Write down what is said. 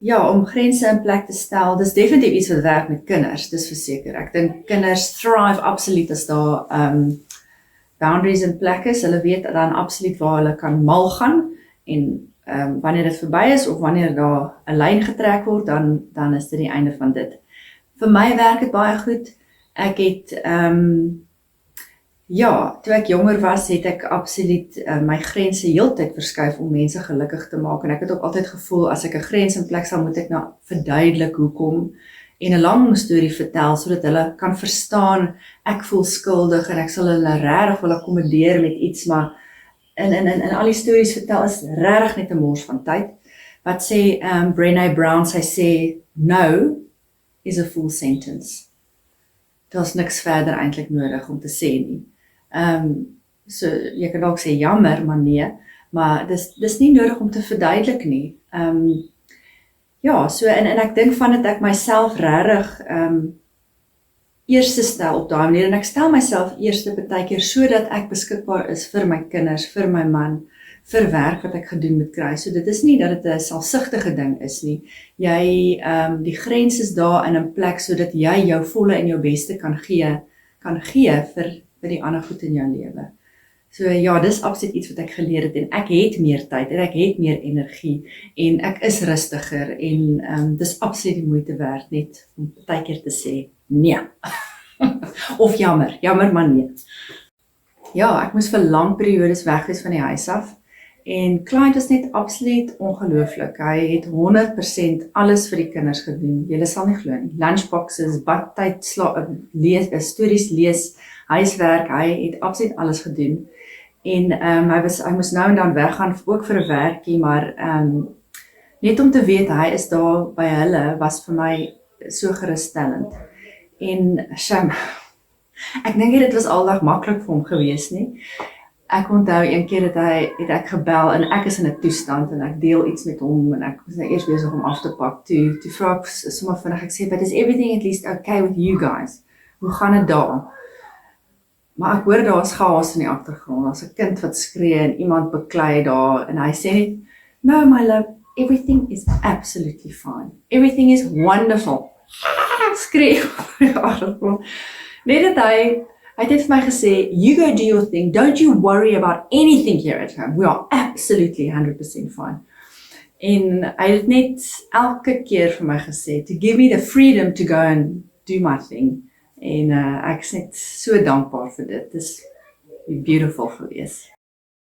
Ja, om grense in plek te stel, dis definitief iets wat werk met kinders, dis verseker. Ek dink kinders thrive absoluut as daar boundaries in plek is. Hulle weet dan absoluut waar hulle kan mal gaan en wanneer dit verby is of wanneer daar 'n lyn getrek word, dan is dit die einde van dit. Vir my werk dit baie goed. Ek het ja, toe ek jonger was, het ek absoluut my grense heeltyd verskuif om mense gelukkig te maak en ek het ook altyd gevoel as ek 'n grens in plek sal, moet ek nou verduidelik hoekom en 'n lang storie vertel sodat hulle kan verstaan ek voel skuldig en ek sal hulle regtig wil akkommodeer met iets, maar in al die stories vertel is regtig net 'n mors van tyd. Wat sê Brené Brown, sy sê no is a full sentence. Daar's niks verder eintlik nodig om te sê nie. So jy kan dalk sê jammer, maar nee, maar dis nie nodig om te verduidelik nie. Ja, so en ek dink van dit ek myself regtig eerste stel op daai manier en ek stel myself eerste partykeer sodat ek beskikbaar is vir my kinders, vir my man, vir werk wat ek gedoen moet kry. So dit is nie dat dit 'n selfsugtige ding is nie. Jy die grens is daar in 'n plek sodat jy jou volle en jou beste kan gee vir die ander goed in jou lewe. So ja, dis absoluut iets wat ek geleer het en ek het meer tyd en ek het meer energie en ek is rustiger en dis absoluut die moeite werd net om partykeer te sê nee. Of jammer maar nee. Ja, ek moes vir lang periodes weg wees van die huis af en Clyde was net absoluut ongelooflik. Hy het 100% alles vir die kinders gedoen. Julle sal nie glo nie. Lunchboxes, badtyd, stories lees, huiswerk, hy het absoluut alles gedoen. En hy moes nou en dan weggaan ook vir 'n werkie, maar net om te weet hy is daar by hulle was vir my so gerusstellend. En ek dink dit was aldag maklik vir hom gewees nie. Ek onthou een keer het ek gebel en ek is in 'n toestand en ek deel iets met hom en ek was nou eers besig om af te pak. Toe vra ek sommer vinnig, ek sê, but is everything at least okay with you guys? Hoe gaan dit daar? Maar ek hoor daar is chaos in die agtergrond. Daar's 'n kind wat skree en iemand beklei daar en hy sê net, no my love, everything is absolutely fine. Everything is wonderful. Skree. Net dat hy het vir my gesê, you go do your thing, don't you worry about anything here at home. We are absolutely 100% fine. En hy het net elke keer vir my gesê, to give me the freedom to go and do my thing. En ek is net so dankbaar vir dit. Dit is beautiful gewees.